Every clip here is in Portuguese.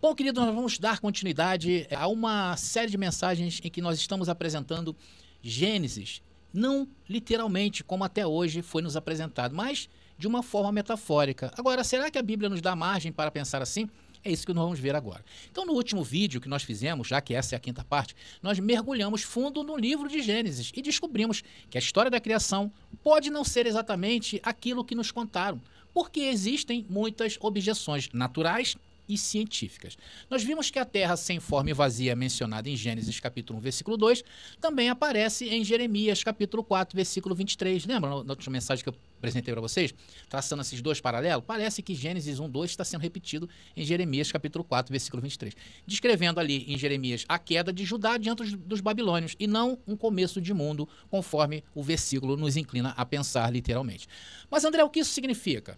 Bom, querido, nós vamos dar continuidade a uma série de mensagens em que nós estamos apresentando Gênesis, não literalmente como até hoje foi nos apresentado, mas de uma forma metafórica. Agora, será que a Bíblia nos dá margem para pensar assim? É isso que nós vamos ver agora. Então, no último vídeo que nós fizemos, já que essa é a quinta parte, nós mergulhamos fundo no livro de Gênesis e descobrimos que a história da criação pode não ser exatamente aquilo que nos contaram, porque existem muitas objeções naturais e científicas. Nós vimos que a terra sem forma e vazia mencionada em Gênesis capítulo 1, versículo 2, também aparece em Jeremias capítulo 4, versículo 23. Lembra na última mensagem que eu apresentei para vocês? Traçando esses dois paralelos, parece que Gênesis 1, 2 está sendo repetido em Jeremias capítulo 4, versículo 23. Descrevendo ali em Jeremias a queda de Judá diante dos babilônios e não um começo de mundo, conforme o versículo nos inclina a pensar literalmente. Mas André, o que isso significa?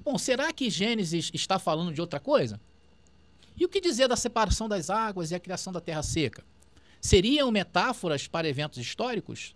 Bom, será que Gênesis está falando de outra coisa? E o que dizer da separação das águas e a criação da terra seca? Seriam metáforas para eventos históricos?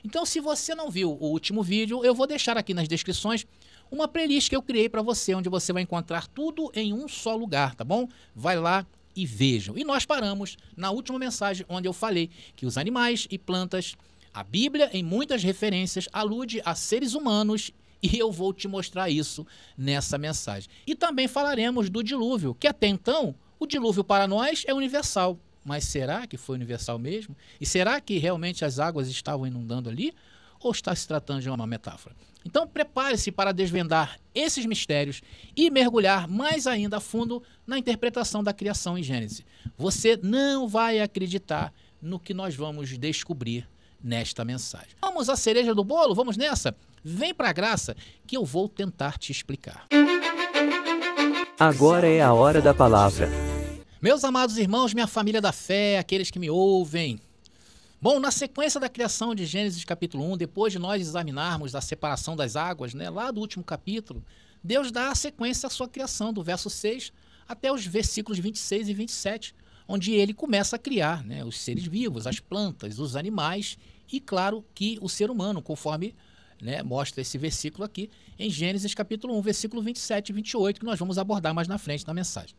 Então, se você não viu o último vídeo, eu vou deixar aqui nas descrições uma playlist que eu criei para você, onde você vai encontrar tudo em um só lugar, tá bom? Vai lá e vejam. E nós paramos na última mensagem, onde eu falei que os animais e plantas, a Bíblia, em muitas referências, alude a seres humanos. E eu vou te mostrar isso nessa mensagem. E também falaremos do dilúvio, que até então, o dilúvio para nós é universal. Mas será que foi universal mesmo? E será que realmente as águas estavam inundando ali? Ou está se tratando de uma metáfora? Então prepare-se para desvendar esses mistérios e mergulhar mais ainda a fundo na interpretação da criação em Gênesis. Você não vai acreditar no que nós vamos descobrir nesta mensagem. Vamos à cereja do bolo? Vamos nessa? Vem pra graça que eu vou tentar te explicar. Agora é a hora da palavra. Meus amados irmãos, minha família da fé, aqueles que me ouvem. Bom, na sequência da criação de Gênesis capítulo 1, depois de nós examinarmos a separação das águas, lá do último capítulo, Deus dá a sequência à sua criação, do verso 6 até os versículos 26 e 27, onde ele começa a criar os seres vivos, as plantas, os animais e, claro, que o ser humano, conforme mostra esse versículo aqui em Gênesis capítulo 1, versículo 27 e 28, que nós vamos abordar mais na frente na mensagem.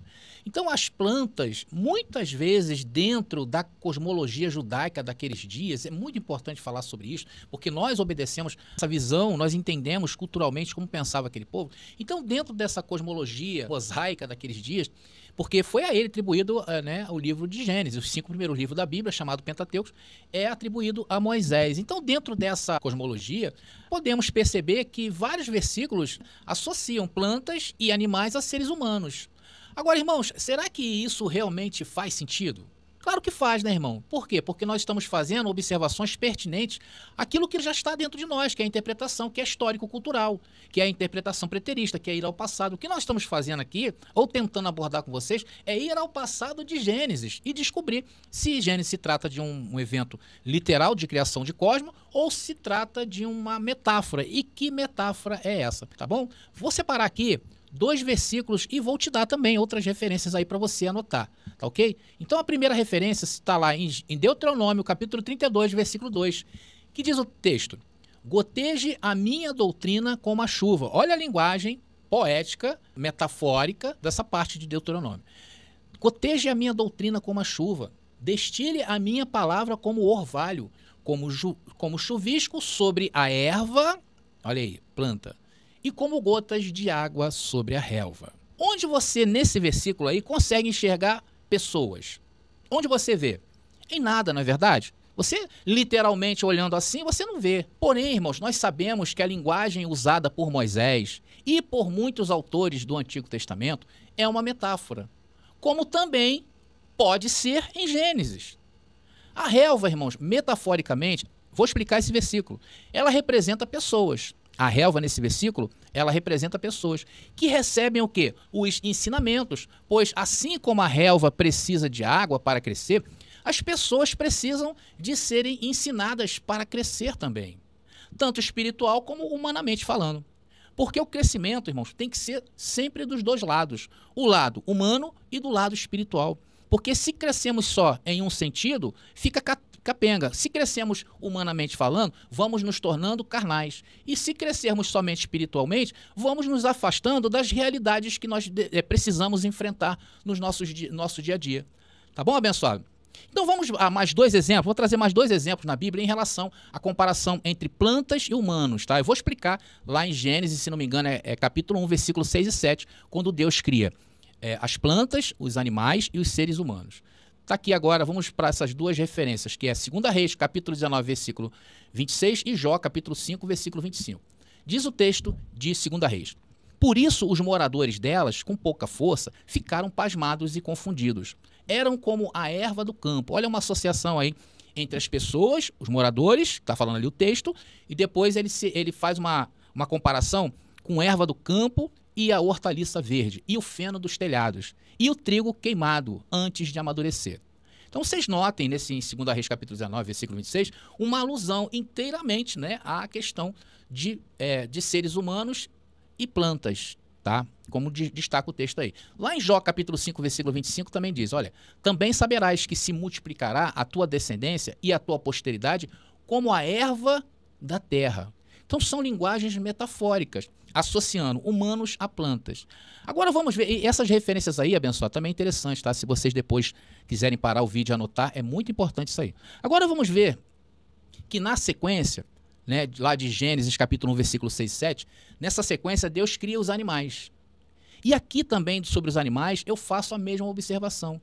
Então, as plantas, muitas vezes dentro da cosmologia judaica daqueles dias, é muito importante falar sobre isso, porque nós obedecemos essa visão, nós entendemos culturalmente como pensava aquele povo. Então, dentro dessa cosmologia mosaica daqueles dias, porque foi a ele atribuído o livro de Gênesis, os 5 primeiros livros da Bíblia, chamado Pentateuco, é atribuído a Moisés. Então, dentro dessa cosmologia, podemos perceber que vários versículos associam plantas e animais a seres humanos. Agora, irmãos, será que isso realmente faz sentido? Claro que faz, né, irmão? Por quê? Porque nós estamos fazendo observações pertinentes àquilo que já está dentro de nós, que é a interpretação, que é histórico-cultural, que é a interpretação preterista, que é ir ao passado. O que nós estamos fazendo aqui, ou tentando abordar com vocês, é ir ao passado de Gênesis e descobrir se Gênesis se trata de um evento literal de criação de cosmos ou se trata de uma metáfora. E que metáfora é essa, tá bom? Vou separar aqui 2 versículos e vou te dar também outras referências aí para você anotar, tá ok? Então a primeira referência está lá em Deuteronômio, capítulo 32, versículo 2, que diz o texto: goteje a minha doutrina como a chuva. Olha a linguagem poética, metafórica dessa parte de Deuteronômio. Goteje a minha doutrina como a chuva, destile a minha palavra como orvalho, como chuvisco sobre a erva, olha aí, planta, e como gotas de água sobre a relva. Onde você, nesse versículo aí, consegue enxergar pessoas? Onde você vê? Em nada, não é verdade? Você, literalmente, olhando assim, você não vê. Porém, irmãos, nós sabemos que a linguagem usada por Moisés e por muitos autores do Antigo Testamento é uma metáfora, como também pode ser em Gênesis. A relva, irmãos, metaforicamente, vou explicar esse versículo, ela representa pessoas. A relva, nesse versículo, ela representa pessoas que recebem o quê? Os ensinamentos, pois assim como a relva precisa de água para crescer, as pessoas precisam de serem ensinadas para crescer também, tanto espiritual como humanamente falando. Porque o crescimento, irmãos, tem que ser sempre dos dois lados, o lado humano e do lado espiritual. Porque se crescemos só em um sentido, fica capenga. Se crescemos humanamente falando, vamos nos tornando carnais. E se crescermos somente espiritualmente, vamos nos afastando das realidades que nós precisamos enfrentar no nosso dia a dia. Tá bom, abençoado? Então vamos a mais 2 exemplos. Vou trazer mais 2 exemplos na Bíblia em relação à comparação entre plantas e humanos. Tá? Eu vou explicar lá em Gênesis, se não me engano, é capítulo 1, versículo 6 e 7, quando Deus cria as plantas, os animais e os seres humanos. Está aqui agora, vamos para essas 2 referências, que é 2 Reis, capítulo 19, versículo 26 e Jó, capítulo 5, versículo 25. Diz o texto de 2 Reis: por isso os moradores delas, com pouca força, ficaram pasmados e confundidos. Eram como a erva do campo. Olha uma associação aí entre as pessoas, os moradores, está falando ali o texto, e depois ele faz uma comparação com erva do campo e a hortaliça verde, e o feno dos telhados, e o trigo queimado antes de amadurecer. Então vocês notem nesse em 2 Reis capítulo 19, versículo 26, uma alusão inteiramente, né, à questão de seres humanos e plantas, tá? Como destaca o texto aí. Lá em Jó capítulo 5, versículo 25 também diz, olha, também saberás que se multiplicará a tua descendência e a tua posteridade como a erva da terra. Então são linguagens metafóricas, associando humanos a plantas. Agora vamos ver, e essas referências aí, abençoado, também é interessante, tá? Se vocês depois quiserem parar o vídeo e anotar, é muito importante isso aí. Agora vamos ver que na sequência, né, lá de Gênesis capítulo 1, versículo 6 e 7, nessa sequência Deus cria os animais. E aqui também sobre os animais eu faço a mesma observação.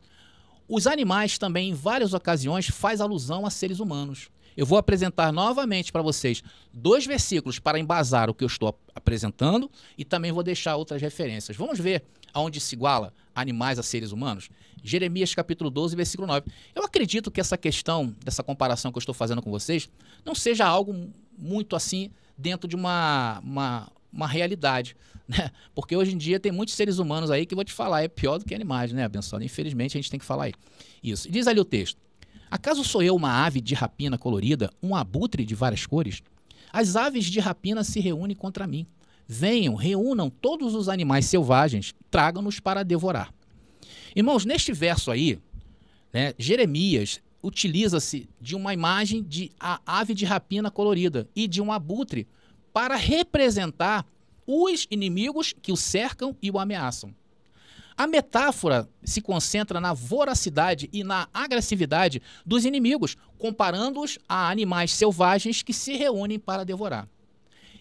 Os animais também em várias ocasiões faz alusão a seres humanos. Eu vou apresentar novamente para vocês 2 versículos para embasar o que eu estou apresentando e também vou deixar outras referências. Vamos ver aonde se iguala animais a seres humanos? Jeremias capítulo 12, versículo 9. Eu acredito que essa questão, dessa comparação que eu estou fazendo com vocês, não seja algo muito assim dentro de uma realidade, né? Porque hoje em dia tem muitos seres humanos aí que vou te falar, é pior do que animais, né, abençoado? Infelizmente a gente tem que falar aí. Isso. Diz ali o texto: acaso sou eu uma ave de rapina colorida, um abutre de várias cores? As aves de rapina se reúnem contra mim. Venham, reúnam todos os animais selvagens, tragam-nos para devorar. Irmãos, neste verso aí, né, Jeremias utiliza-se de uma imagem de a ave de rapina colorida e de um abutre para representar os inimigos que o cercam e o ameaçam. A metáfora se concentra na voracidade e na agressividade dos inimigos, comparando-os a animais selvagens que se reúnem para devorar.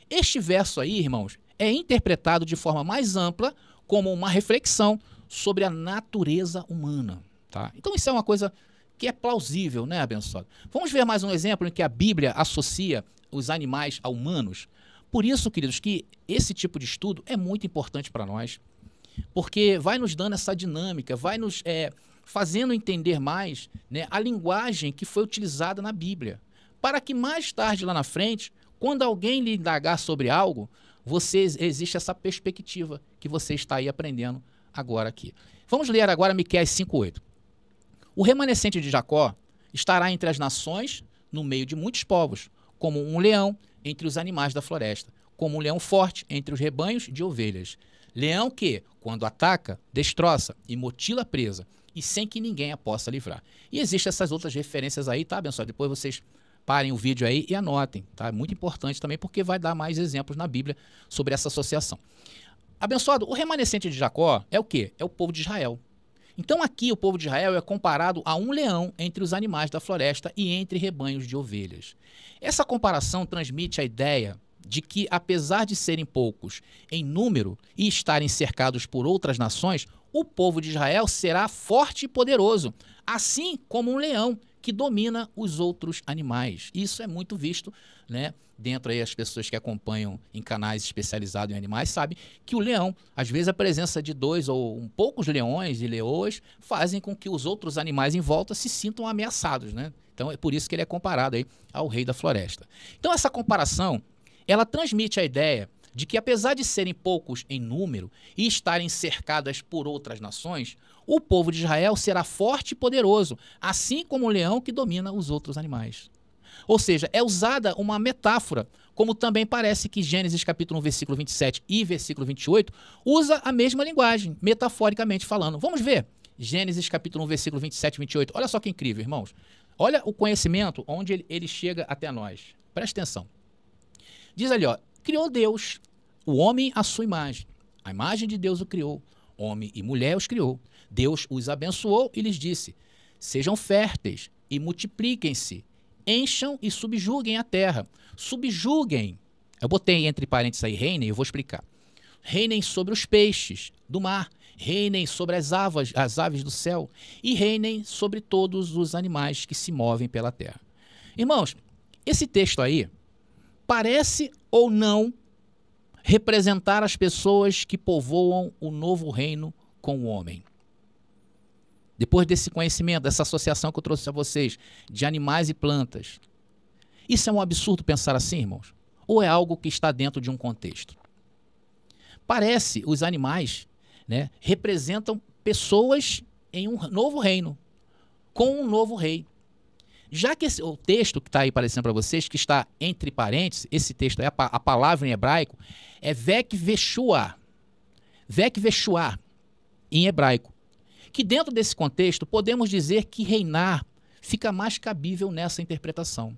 Este verso aí, irmãos, é interpretado de forma mais ampla como uma reflexão sobre a natureza humana. Tá? Então isso é uma coisa que é plausível, né, abençoado? Vamos ver mais um exemplo em que a Bíblia associa os animais a humanos. Por isso, queridos, que esse tipo de estudo é muito importante para nós, porque vai nos dando essa dinâmica, vai nos fazendo entender mais, né, a linguagem que foi utilizada na Bíblia, para que mais tarde, lá na frente, quando alguém lhe indagar sobre algo, existe essa perspectiva que você está aí aprendendo agora aqui. Vamos ler agora Miqueias 5:8. O remanescente de Jacó estará entre as nações, no meio de muitos povos, como um leão entre os animais da floresta, como um leão forte entre os rebanhos de ovelhas. Leão que, quando ataca, destroça e mutila a presa, e sem que ninguém a possa livrar. E existem essas outras referências aí, tá, abençoado? Depois vocês parem o vídeo aí e anotem, tá? É muito importante também, porque vai dar mais exemplos na Bíblia sobre essa associação. Abençoado, o remanescente de Jacó é o quê? É o povo de Israel. Então aqui o povo de Israel é comparado a um leão entre os animais da floresta e entre rebanhos de ovelhas. Essa comparação transmite a ideia de que, apesar de serem poucos em número e estarem cercados por outras nações, o povo de Israel será forte e poderoso, assim como um leão que domina os outros animais. Isso é muito visto, né? Dentro aí, as pessoas que acompanham em canais especializados em animais sabem que o leão, às vezes a presença de 2 ou poucos leões e leoas fazem com que os outros animais em volta se sintam ameaçados, né? Então é por isso que ele é comparado aí ao rei da floresta. Então essa comparação, ela transmite a ideia de que, apesar de serem poucos em número e estarem cercadas por outras nações, o povo de Israel será forte e poderoso, assim como o leão que domina os outros animais. Ou seja, é usada uma metáfora, como também parece que Gênesis capítulo 1, versículo 27 e versículo 28 usa a mesma linguagem, metaforicamente falando. Vamos ver Gênesis capítulo 1, versículo 27 e 28. Olha só que incrível, irmãos. Olha o conhecimento onde ele chega até nós. Presta atenção. Diz ali, ó, criou Deus o homem à sua imagem. A imagem de Deus o criou. Homem e mulher os criou. Deus os abençoou e lhes disse: sejam férteis e multipliquem-se, encham e subjuguem a terra. Subjuguem. Eu botei entre parênteses aí, reinem, eu vou explicar. Reinem sobre os peixes do mar, reinem sobre as aves do céu e reinem sobre todos os animais que se movem pela terra. Irmãos, esse texto aí parece ou não representar as pessoas que povoam o novo reino com o homem. Depois desse conhecimento, dessa associação que eu trouxe a vocês, de animais e plantas, isso é um absurdo pensar assim, irmãos? Ou é algo que está dentro de um contexto? Parece, os animais, né, representam pessoas em um novo reino, com um novo rei. Já que o texto que está aí aparecendo para vocês, que está entre parênteses, esse texto aí, a palavra em hebraico, é Vek Veshua. Vek Veshua, em hebraico. Que dentro desse contexto, podemos dizer que reinar fica mais cabível nessa interpretação.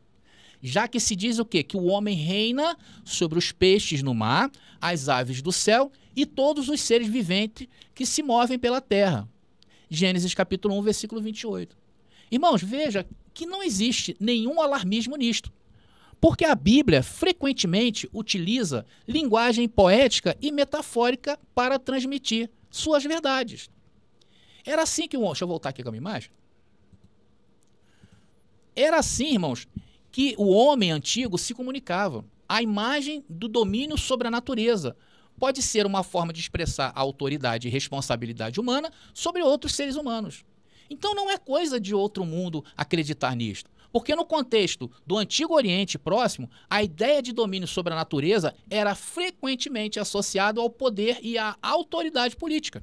Já que se diz o quê? Que o homem reina sobre os peixes no mar, as aves do céu e todos os seres viventes que se movem pela terra. Gênesis capítulo 1, versículo 28. Irmãos, veja que não existe nenhum alarmismo nisto, porque a Bíblia frequentemente utiliza linguagem poética e metafórica para transmitir suas verdades. Era assim que deixa eu voltar aqui com a minha imagem. Era assim, irmãos, que o homem antigo se comunicava. A imagem do domínio sobre a natureza pode ser uma forma de expressar a autoridade e responsabilidade humana sobre outros seres humanos. Então não é coisa de outro mundo acreditar nisto. Porque no contexto do Antigo Oriente Próximo, a ideia de domínio sobre a natureza era frequentemente associada ao poder e à autoridade política.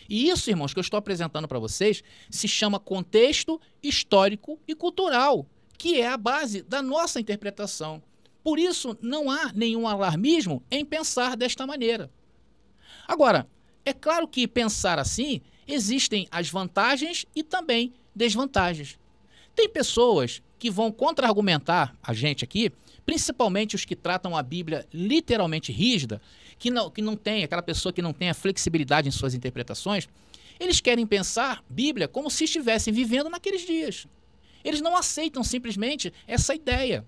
E isso, irmãos, que eu estou apresentando para vocês, se chama contexto histórico e cultural, que é a base da nossa interpretação. Por isso, não há nenhum alarmismo em pensar desta maneira. Agora, é claro que pensar assim, existem as vantagens e também desvantagens. Tem pessoas que vão contra-argumentar a gente aqui, principalmente os que tratam a Bíblia literalmente rígida, que não tem, aquela pessoa que não tem a flexibilidade em suas interpretações, eles querem pensar Bíblia como se estivessem vivendo naqueles dias. Eles não aceitam simplesmente essa ideia.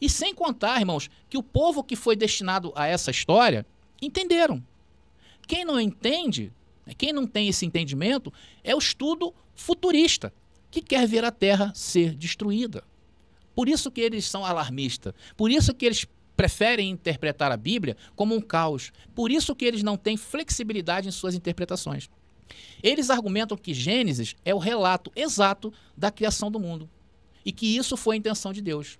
E sem contar, irmãos, que o povo que foi destinado a essa história entenderam. Quem não entende, quem não tem esse entendimento, é o estudo futurista, que quer ver a Terra ser destruída. Por isso que eles são alarmistas. Por isso que eles preferem interpretar a Bíblia como um caos. Por isso que eles não têm flexibilidade em suas interpretações. Eles argumentam que Gênesis é o relato exato da criação do mundo e que isso foi a intenção de Deus.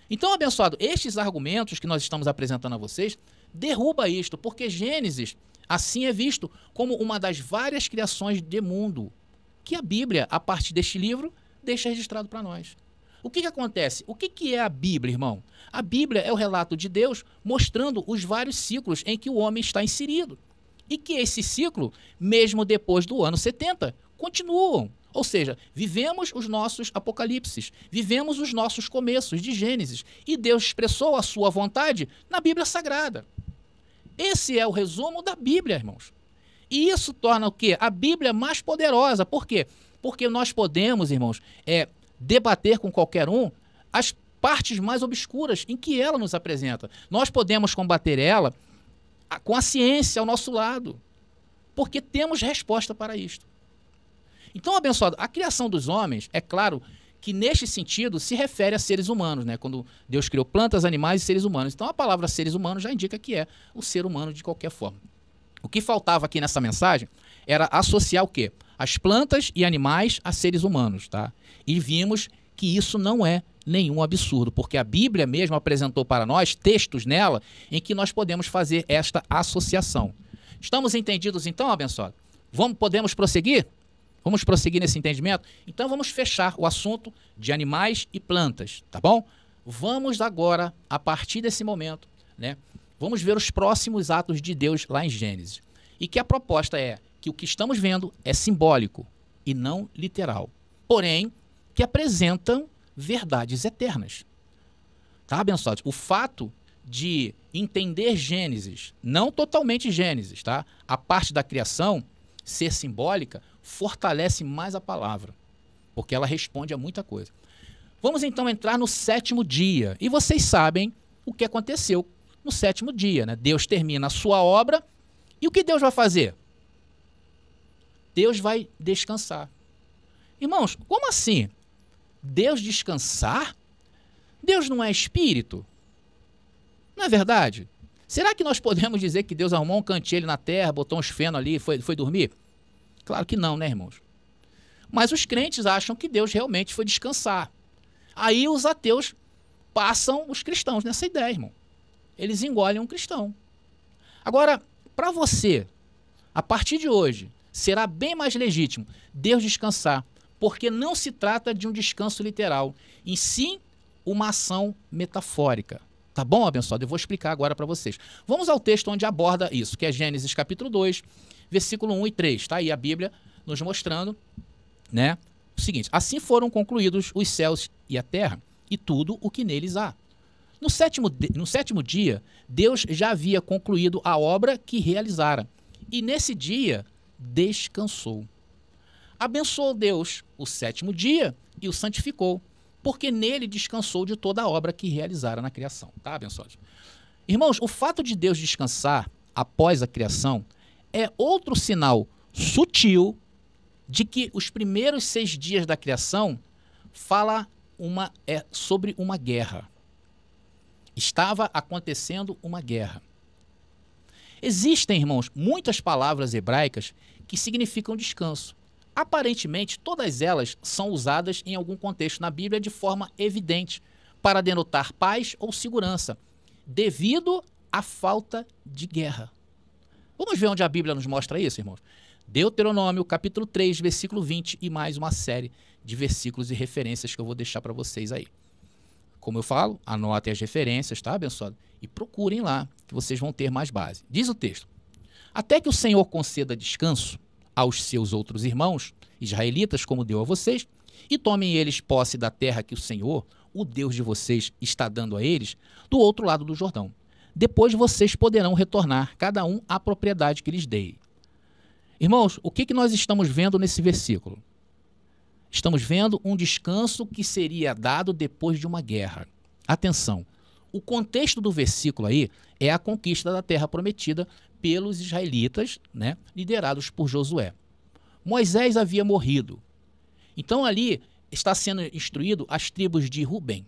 Então, abençoado, estes argumentos que nós estamos apresentando a vocês derruba isto, porque Gênesis assim é visto como uma das várias criações de mundo que a Bíblia, a partir deste livro, deixa registrado para nós. O que acontece? O que é a Bíblia, irmão? A Bíblia é o relato de Deus mostrando os vários ciclos em que o homem está inserido. E que esse ciclo, mesmo depois do ano 70, continuam. Ou seja, vivemos os nossos apocalipses, vivemos os nossos começos de Gênesis. E Deus expressou a sua vontade na Bíblia Sagrada. Esse é o resumo da Bíblia, irmãos. E isso torna o quê? A Bíblia mais poderosa. Por quê? Porque nós podemos, irmãos, debater com qualquer um as partes mais obscuras em que ela nos apresenta. Nós podemos combater ela com a ciência ao nosso lado, porque temos resposta para isto. Então, abençoado, a criação dos homens, é claro que neste sentido se refere a seres humanos, né? Quando Deus criou plantas, animais e seres humanos. Então a palavra seres humanos já indica que é o ser humano de qualquer forma. O que faltava aqui nessa mensagem era associar o quê? As plantas e animais a seres humanos, tá? E vimos que isso não é nenhum absurdo, porque a Bíblia mesmo apresentou para nós textos nela em que nós podemos fazer esta associação. Estamos entendidos então, abençoado? Podemos prosseguir? Vamos prosseguir nesse entendimento? Então vamos fechar o assunto de animais e plantas, tá bom? Vamos agora, a partir desse momento, né? Vamos ver os próximos atos de Deus lá em Gênesis. E que a proposta é que o que estamos vendo é simbólico e não literal, porém que apresentam verdades eternas. Tá, abençoados? O fato de entender Gênesis, não totalmente Gênesis, tá? A parte da criação ser simbólica fortalece mais a palavra, porque ela responde a muita coisa. Vamos então entrar no sétimo dia. E vocês sabem o que aconteceu no sétimo dia, né? Deus termina a sua obra e o que Deus vai fazer? Deus vai descansar. Irmãos, como assim? Deus descansar? Deus não é espírito? Não é verdade? Será que nós podemos dizer que Deus arrumou um cantilho na terra, botou uns feno ali e foi dormir? Claro que não, né, irmãos? Mas os crentes acham que Deus realmente foi descansar. Aí os ateus passam os cristãos nessa ideia, irmão. Eles engolem um cristão. Agora, para você, a partir de hoje, será bem mais legítimo Deus descansar, porque não se trata de um descanso literal, em si uma ação metafórica. Tá bom, abençoado? Eu vou explicar agora para vocês. Vamos ao texto onde aborda isso, que é Gênesis capítulo 2, versículo 1 e 3. Tá aí a Bíblia nos mostrando, né, o seguinte: assim foram concluídos os céus e a terra, e tudo o que neles há. No sétimo dia, Deus já havia concluído a obra que realizara, e nesse dia descansou. Abençoou Deus o sétimo dia e o santificou, porque nele descansou de toda a obra que realizara na criação. Tá, abençoados? Irmãos, o fato de Deus descansar após a criação é outro sinal sutil de que os primeiros 6 dias da criação sobre uma guerra. Estava acontecendo uma guerra. Existem, irmãos, muitas palavras hebraicas que significam descanso. Aparentemente, todas elas são usadas em algum contexto na Bíblia de forma evidente para denotar paz ou segurança, devido à falta de guerra. Vamos ver onde a Bíblia nos mostra isso, irmãos? Deuteronômio, capítulo 3, versículo 20 e mais uma série de versículos e referências que eu vou deixar para vocês aí. Como eu falo, anotem as referências, tá, abençoado? E procurem lá, que vocês vão ter mais base. Diz o texto: até que o Senhor conceda descanso aos seus outros irmãos, israelitas, como deu a vocês, e tomem eles posse da terra que o Senhor, o Deus de vocês, está dando a eles, do outro lado do Jordão. Depois vocês poderão retornar, cada um, à propriedade que lhes dei. Irmãos, o que nós estamos vendo nesse versículo? Estamos vendo um descanso que seria dado depois de uma guerra. Atenção, o contexto do versículo aí é a conquista da terra prometida pelos israelitas, né, liderados por Josué. Moisés havia morrido. Então ali está sendo instruído as tribos de Rubem,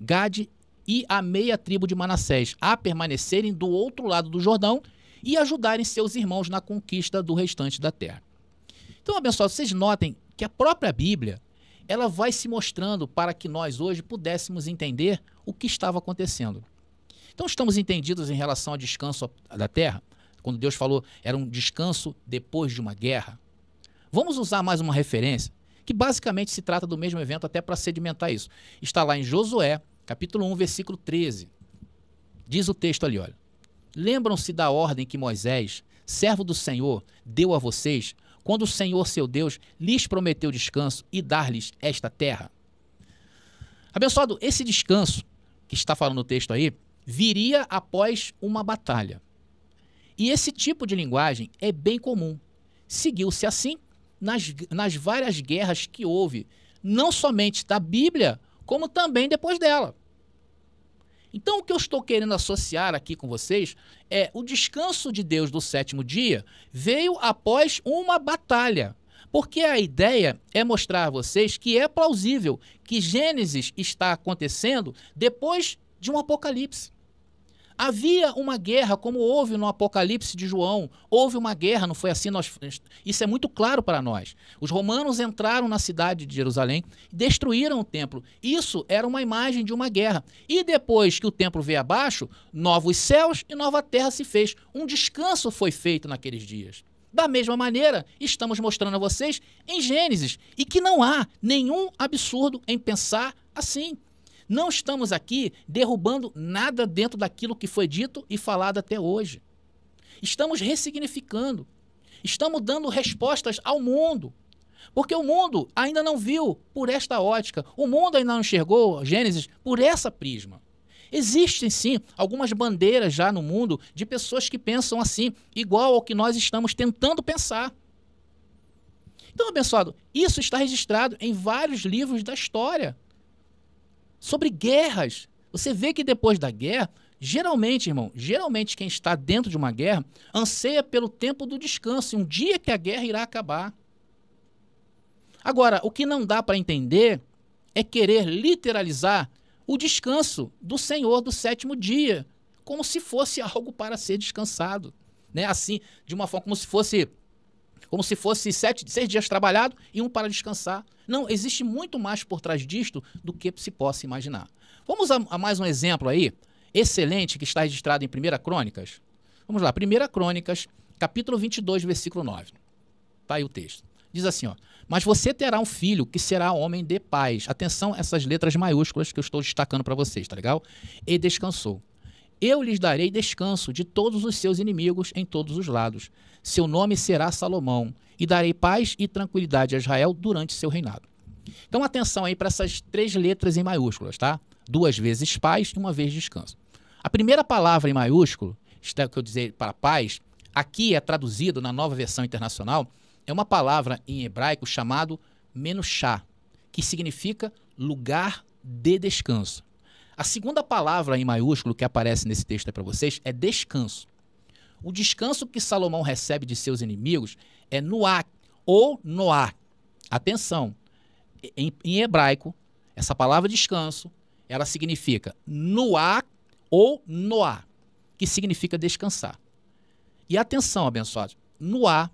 Gade e a meia tribo de Manassés a permanecerem do outro lado do Jordão e ajudarem seus irmãos na conquista do restante da terra. Então, abençoados, vocês notem que a própria Bíblia ela vai se mostrando para que nós hoje pudéssemos entender o que estava acontecendo. Então, estamos entendidos em relação ao descanso da terra, quando Deus falou era um descanso depois de uma guerra. Vamos usar mais uma referência, que basicamente se trata do mesmo evento, até para sedimentar isso. Está lá em Josué, capítulo 1, versículo 13. Diz o texto ali, olha: lembram-se da ordem que Moisés, servo do Senhor, deu a vocês, quando o Senhor, seu Deus, lhes prometeu descanso e dar-lhes esta terra? Abençoado, esse descanso, que está falando o texto aí, viria após uma batalha. E esse tipo de linguagem é bem comum. Seguiu-se assim nas várias guerras que houve, não somente da Bíblia, como também depois dela. Então, o que eu estou querendo associar aqui com vocês é o descanso de Deus do sétimo dia veio após uma batalha. Porque a ideia é mostrar a vocês que é plausível que Gênesis está acontecendo depois de um apocalipse. Havia uma guerra, como houve no Apocalipse de João. Houve uma guerra, não foi assim? Isso é muito claro para nós. Os romanos entraram na cidade de Jerusalém e destruíram o templo. Isso era uma imagem de uma guerra. E depois que o templo veio abaixo, novos céus e nova terra se fez. Um descanso foi feito naqueles dias. Da mesma maneira, estamos mostrando a vocês em Gênesis, e que não há nenhum absurdo em pensar assim. Não estamos aqui derrubando nada dentro daquilo que foi dito e falado até hoje. Estamos ressignificando. Estamos dando respostas ao mundo. Porque o mundo ainda não viu por esta ótica. O mundo ainda não enxergou Gênesis por essa prisma. Existem, sim, algumas bandeiras já no mundo de pessoas que pensam assim, igual ao que nós estamos tentando pensar. Então, abençoado, isso está registrado em vários livros da história. Sobre guerras. Você vê que depois da guerra, geralmente, irmão, quem está dentro de uma guerra anseia pelo tempo do descanso, e um dia que a guerra irá acabar. Agora, o que não dá para entender é querer literalizar o descanso do Senhor do sétimo dia, como se fosse algo para ser descansado, né? Assim, de uma forma como se fosse 6 dias trabalhado e um para descansar. Não, existe muito mais por trás disto do que se possa imaginar. Vamos a mais um exemplo aí, excelente, que está registrado em 1 Crônicas. Vamos lá, 1 Crônicas, capítulo 22, versículo 9. Está aí o texto. Diz assim, ó: mas você terá um filho que será homem de paz. Atenção a essas letras maiúsculas que eu estou destacando para vocês, tá legal? E descansou. Eu lhes darei descanso de todos os seus inimigos em todos os lados. Seu nome será Salomão, e darei paz e tranquilidade a Israel durante seu reinado. Então, atenção aí para essas 3 letras em maiúsculas, tá? 2 vezes paz e 1 vez descanso. A primeira palavra em maiúsculo, que eu dizer para paz, aqui é traduzido na Nova Versão Internacional, é uma palavra em hebraico chamado menushá, que significa lugar de descanso. A segunda palavra em maiúsculo que aparece nesse texto para vocês é descanso. O descanso que Salomão recebe de seus inimigos é nuá ou noá. Atenção, em hebraico, essa palavra descanso, ela significa nuá ou noá, que significa descansar. E atenção, abençoados, nuá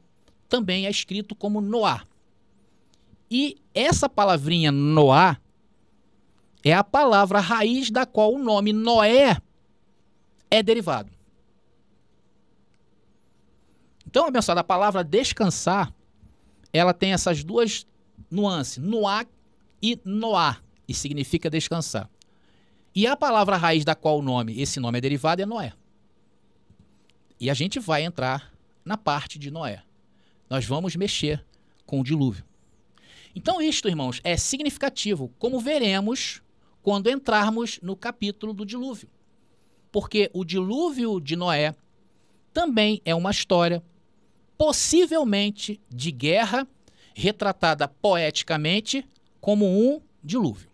também é escrito como Noá. E essa palavrinha Noá é a palavra raiz da qual o nome Noé é derivado. Então, abençoado, a palavra descansar, ela tem essas 2 nuances, Noá e Noá, e significa descansar. E a palavra raiz da qual esse nome é derivado é Noé. E a gente vai entrar na parte de Noé. Nós vamos mexer com o dilúvio. Então isto, irmãos, é significativo, como veremos quando entrarmos no capítulo do dilúvio. Porque o dilúvio de Noé também é uma história, possivelmente de guerra, retratada poeticamente como um dilúvio.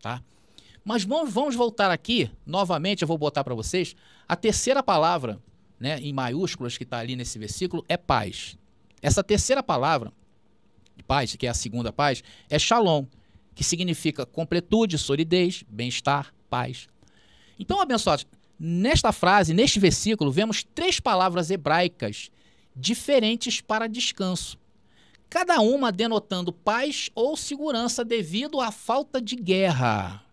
Tá? Mas vamos voltar aqui, novamente, eu vou botar para vocês, a terceira palavra, né, em maiúsculas que está ali nesse versículo, é paz. Essa terceira palavra, de paz, que é a segunda paz, é shalom, que significa completude, solidez, bem-estar, paz. Então, abençoados, nesta frase, neste versículo, vemos 3 palavras hebraicas diferentes para descanso, cada uma denotando paz ou segurança devido à falta de guerra.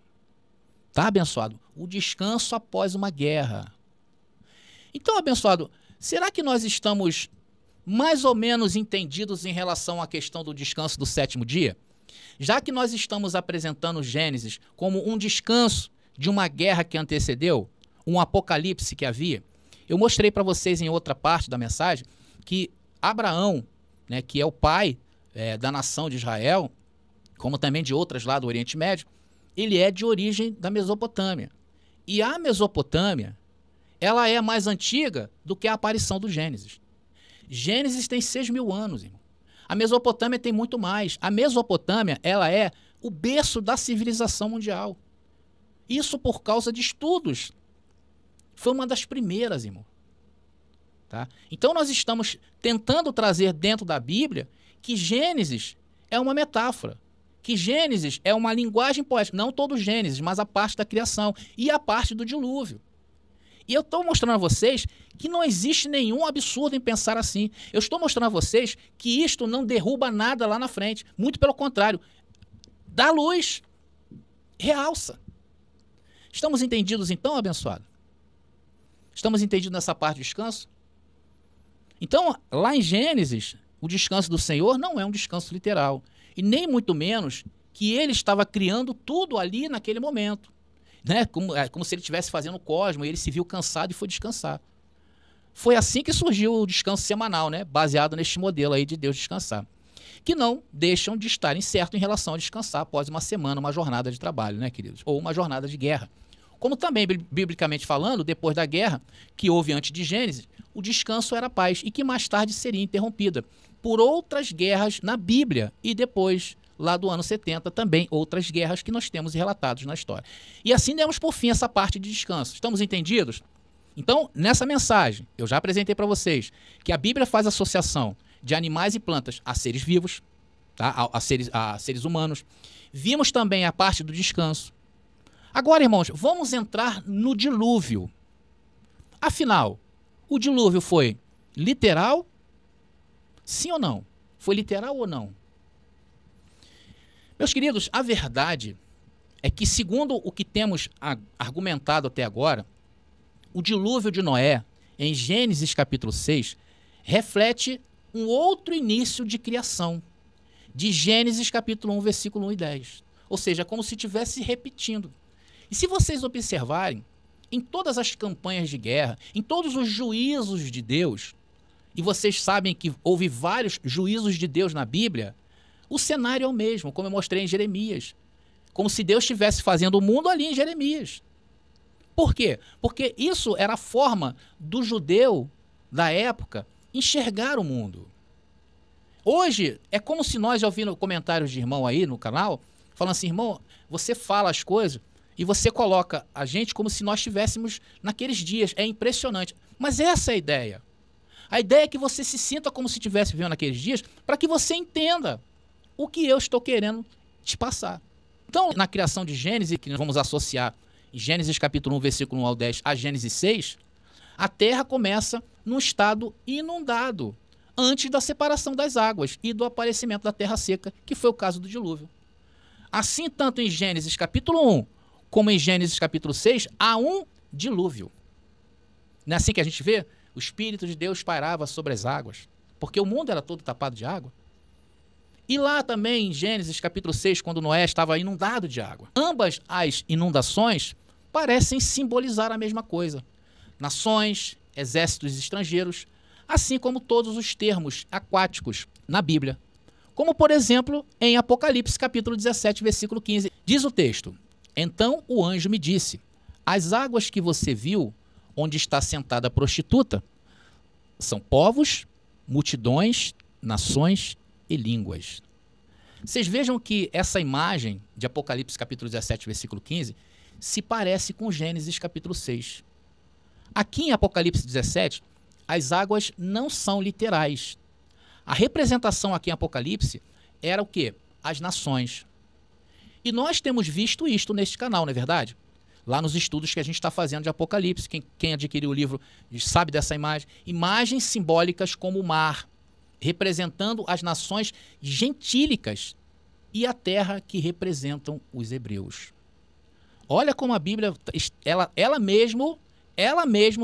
Tá, abençoado? O descanso após uma guerra. Então, abençoado, será que nós estamos mais ou menos entendidos em relação à questão do descanso do sétimo dia? Já que nós estamos apresentando Gênesis como um descanso de uma guerra que antecedeu, um apocalipse que havia, eu mostrei para vocês em outra parte da mensagem que Abraão, né, que é o pai da nação de Israel, como também de outras lá do Oriente Médio, ele é de origem da Mesopotâmia. E a Mesopotâmia, ela é mais antiga do que a aparição do Gênesis. Gênesis tem 6.000 anos, irmão. A Mesopotâmia tem muito mais. A Mesopotâmia, ela é o berço da civilização mundial. Isso por causa de estudos. Foi uma das primeiras, irmão. Tá? Então nós estamos tentando trazer dentro da Bíblia que Gênesis é uma metáfora. Que Gênesis é uma linguagem poética. Não todo Gênesis, mas a parte da criação e a parte do dilúvio. E eu estou mostrando a vocês que não existe nenhum absurdo em pensar assim. Eu estou mostrando a vocês que isto não derruba nada lá na frente. Muito pelo contrário. Dá luz. Realça. Estamos entendidos então, abençoado? Estamos entendidos nessa parte do descanso? Então, lá em Gênesis, o descanso do Senhor não é um descanso literal. E nem muito menos que ele estava criando tudo ali naquele momento. Né? Como se ele estivesse fazendo o cosmo, e ele se viu cansado e foi descansar. Foi assim que surgiu o descanso semanal, né? Baseado neste modelo aí de Deus descansar. Que não deixam de estar incerto em relação a descansar após uma semana, uma jornada de trabalho, né, queridos? Ou uma jornada de guerra. Como também, biblicamente falando, depois da guerra que houve antes de Gênesis, o descanso era paz e que mais tarde seria interrompida por outras guerras na Bíblia e depois, lá do ano 70, também outras guerras que nós temos relatados na história. E assim demos por fim essa parte de descanso. Estamos entendidos? Então, nessa mensagem, eu já apresentei para vocês que a Bíblia faz associação de animais e plantas a seres vivos, tá? a seres humanos. Vimos também a parte do descanso. Agora, irmãos, vamos entrar no dilúvio. Afinal, o dilúvio foi literal? Sim ou não? Foi literal ou não? Meus queridos, a verdade é que, segundo o que temos argumentado até agora, o dilúvio de Noé, em Gênesis capítulo 6, reflete um outro início de criação, de Gênesis capítulo 1, versículo 1 e 10. Ou seja, como se estivesse repetindo. E se vocês observarem, em todas as campanhas de guerra, em todos os juízos de Deus, e vocês sabem que houve vários juízos de Deus na Bíblia, o cenário é o mesmo, como eu mostrei em Jeremias. Como se Deus estivesse fazendo o mundo ali em Jeremias. Por quê? Porque isso era a forma do judeu da época enxergar o mundo. Hoje, é como se nós, já ouvindo comentários de irmão aí no canal, falando assim, irmão, você fala as coisas e você coloca a gente como se nós estivéssemos naqueles dias. É impressionante. Mas essa é a ideia. A ideia é que você se sinta como se estivesse vivendo naqueles dias para que você entenda o que eu estou querendo te passar. Então, na criação de Gênesis, que nós vamos associar em Gênesis capítulo 1, versículo 1 ao 10, a Gênesis 6, a terra começa num estado inundado, antes da separação das águas e do aparecimento da terra seca, que foi o caso do dilúvio. Assim, tanto em Gênesis capítulo 1, como em Gênesis capítulo 6, há um dilúvio. Não é assim que a gente vê? O Espírito de Deus pairava sobre as águas, porque o mundo era todo tapado de água. E lá também em Gênesis capítulo 6, quando Noé estava inundado de água. Ambas as inundações parecem simbolizar a mesma coisa. Nações, exércitos estrangeiros, assim como todos os termos aquáticos na Bíblia. Como, por exemplo, em Apocalipse capítulo 17, versículo 15, diz o texto: Então o anjo me disse, as águas que você viu, onde está sentada a prostituta, são povos, multidões, nações e línguas. Vocês vejam que essa imagem de Apocalipse capítulo 17, versículo 15, se parece com Gênesis capítulo 6. Aqui em Apocalipse 17, as águas não são literais. A representação aqui em Apocalipse era o quê? As nações. E nós temos visto isto neste canal, não é verdade? Lá nos estudos que a gente está fazendo de Apocalipse, quem adquiriu o livro sabe dessa imagem. Imagens simbólicas como o mar, representando as nações gentílicas e a terra que representam os hebreus. Olha como a Bíblia, ela mesmo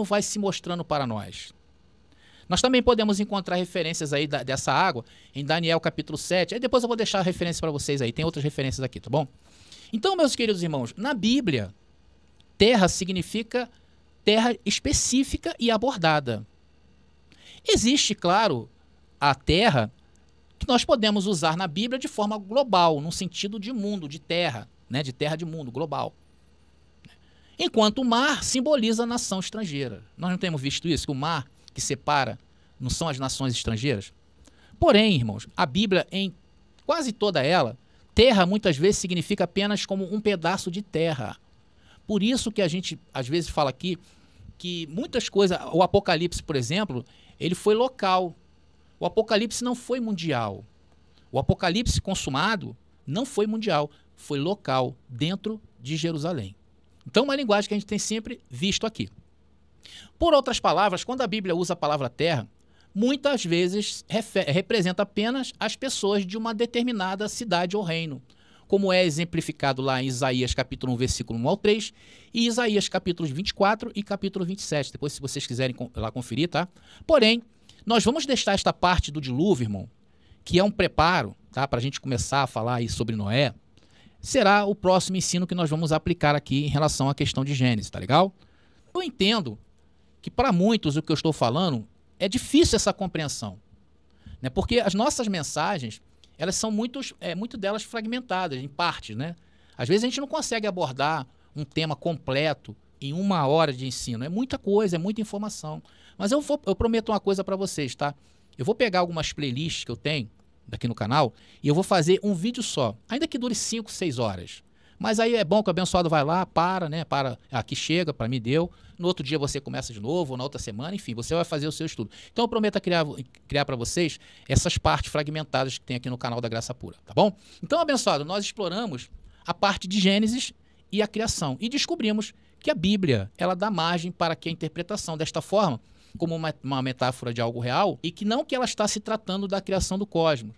vai se mostrando para nós. Nós também podemos encontrar referências aí dessa água em Daniel capítulo 7. Aí depois eu vou deixar a referência para vocês aí. Tem outras referências aqui, tá bom? Então, meus queridos irmãos, na Bíblia, terra significa terra específica e abordada. Existe, claro, a terra que nós podemos usar na Bíblia de forma global, no sentido de mundo, de terra, né? De terra de mundo, global. Enquanto o mar simboliza a nação estrangeira. Nós não temos visto isso, que o mar que separa não são as nações estrangeiras? Porém, irmãos, a Bíblia, em quase toda ela, terra muitas vezes significa apenas como um pedaço de terra. Por isso que a gente às vezes fala aqui que muitas coisas, o Apocalipse, por exemplo, ele foi local. O Apocalipse não foi mundial. O Apocalipse consumado não foi mundial, foi local, dentro de Jerusalém. Então, uma linguagem que a gente tem sempre visto aqui. Por outras palavras, quando a Bíblia usa a palavra terra, muitas vezes representa apenas as pessoas de uma determinada cidade ou reino, como é exemplificado lá em Isaías capítulo 1, versículo 1 ao 3, e Isaías capítulos 24 e capítulo 27. Depois, se vocês quiserem lá conferir, tá? Porém, nós vamos deixar esta parte do dilúvio, irmão, que é um preparo, tá? Para a gente começar a falar aí sobre Noé. Será o próximo ensino que nós vamos aplicar aqui em relação à questão de Gênesis, tá legal? Eu entendo que para muitos o que eu estou falando é difícil essa compreensão, né? Porque as nossas mensagens, elas são muito delas fragmentadas, em partes, né? Às vezes a gente não consegue abordar um tema completo em 1 hora de ensino. É muita coisa, é muita informação. Mas eu prometo uma coisa para vocês, tá? Eu vou pegar algumas playlists que eu tenho daqui no canal e eu vou fazer um vídeo só, ainda que dure 5, 6 horas. Mas aí é bom que o abençoado vai lá, aqui chega, para mim deu. No outro dia você começa de novo, ou na outra semana, enfim, você vai fazer o seu estudo. Então eu prometo criar para vocês essas partes fragmentadas que tem aqui no canal da Graça Pura, tá bom? Então, abençoado, nós exploramos a parte de Gênesis e a criação. E descobrimos que a Bíblia, ela dá margem para que a interpretação desta forma, como uma metáfora de algo real, e que não que ela está se tratando da criação do cosmos.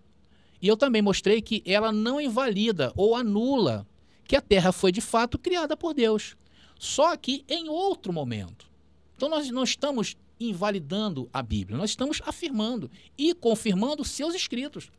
E eu também mostrei que ela não invalida ou anula que a Terra foi de fato criada por Deus, só que em outro momento. Então nós não estamos invalidando a Bíblia, nós estamos afirmando e confirmando seus escritos.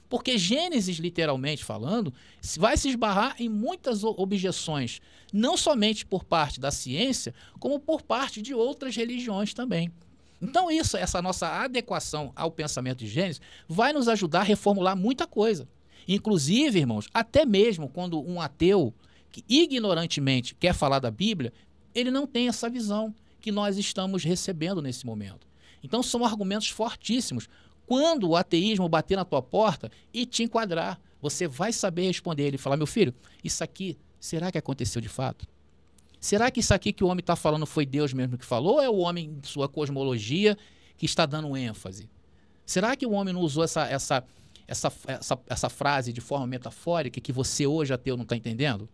Porque Gênesis, literalmente falando, vai se esbarrar em muitas objeções, não somente por parte da ciência, como por parte de outras religiões também. Então essa nossa adequação ao pensamento de Gênesis vai nos ajudar a reformular muita coisa. Inclusive, irmãos, até mesmo quando um ateu que ignorantemente quer falar da Bíblia, ele não tem essa visão que nós estamos recebendo nesse momento. Então são argumentos fortíssimos. Quando o ateísmo bater na tua porta e te enquadrar, você vai saber responder ele e falar: meu filho, isso aqui, será que aconteceu de fato? Será que isso aqui que o homem está falando foi Deus mesmo que falou, ou é o homem, sua cosmologia, que está dando ênfase? Será que o homem não usou essa frase de forma metafórica que você hoje, ateu, não está entendendo?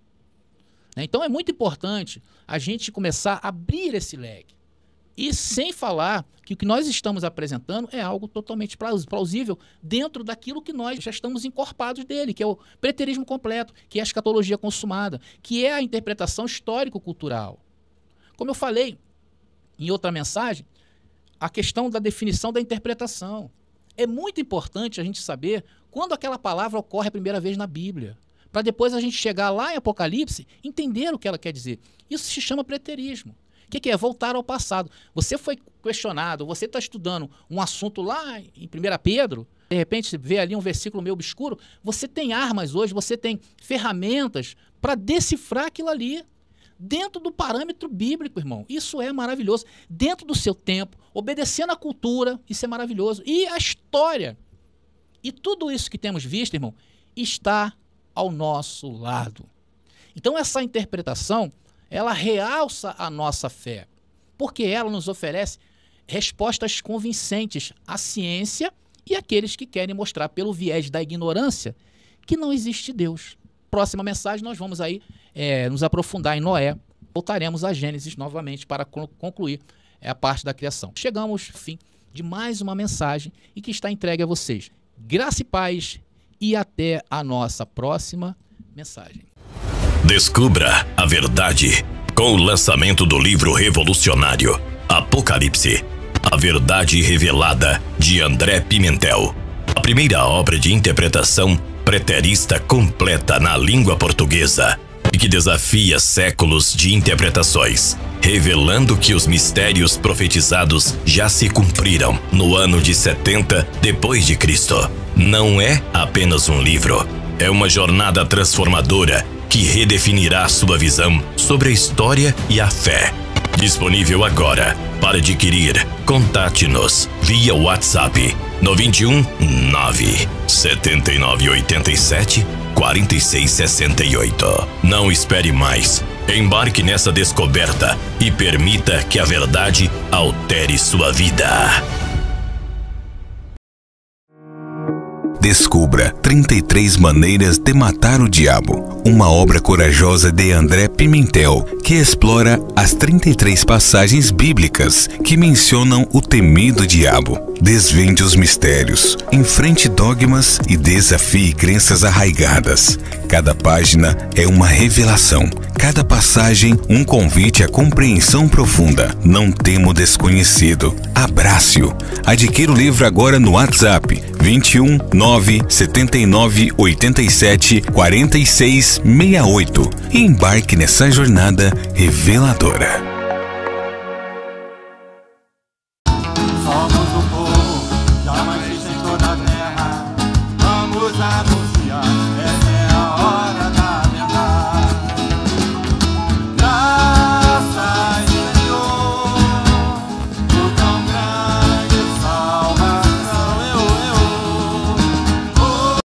Então é muito importante a gente começar a abrir esse leque. E sem falar que o que nós estamos apresentando é algo totalmente plausível dentro daquilo que nós já estamos encorpados dele, que é o preterismo completo, que é a escatologia consumada, que é a interpretação histórico-cultural. Como eu falei em outra mensagem, a questão da definição da interpretação. É muito importante a gente saber quando aquela palavra ocorre a primeira vez na Bíblia, para depois a gente chegar lá em Apocalipse e entender o que ela quer dizer. Isso se chama preterismo. O que é? Voltar ao passado. Você foi questionado, você está estudando um assunto lá em 1 Pedro, de repente você vê ali um versículo meio obscuro, você tem armas hoje, você tem ferramentas para decifrar aquilo ali, dentro do parâmetro bíblico, irmão. Isso é maravilhoso. Dentro do seu tempo, obedecendo à cultura, isso é maravilhoso. E a história. E tudo isso que temos visto, irmão, está ao nosso lado. Então essa interpretação, ela realça a nossa fé, porque ela nos oferece respostas convincentes à ciência e àqueles que querem mostrar pelo viés da ignorância que não existe Deus. Próxima mensagem nós vamos aí nos aprofundar em Noé. Voltaremos a Gênesis novamente para concluir a parte da criação. Chegamos ao fim de mais uma mensagem e que está entregue a vocês. Graça e paz e até a nossa próxima mensagem. Descubra a verdade com o lançamento do livro revolucionário Apocalipse, a verdade revelada, de André Pimentel. A primeira obra de interpretação preterista completa na língua portuguesa e que desafia séculos de interpretações, revelando que os mistérios profetizados já se cumpriram no ano de 70 depois de Cristo. Não é apenas um livro, é uma jornada transformadora que redefinirá sua visão sobre a história e a fé. Disponível agora. Para adquirir, contate-nos via WhatsApp no 21 97987 4668. Não espere mais. Embarque nessa descoberta e permita que a verdade altere sua vida. Descubra 33 Maneiras de Matar o Diabo, uma obra corajosa de André Pimentel, que explora as 33 passagens bíblicas que mencionam o temido diabo. Desvende os mistérios, enfrente dogmas e desafie crenças arraigadas. Cada página é uma revelação, cada passagem um convite à compreensão profunda. Não tema o desconhecido, abrace-o. Adquira o livro agora no WhatsApp 21 979 87 46 68 e embarque nessa jornada reveladora. diabo.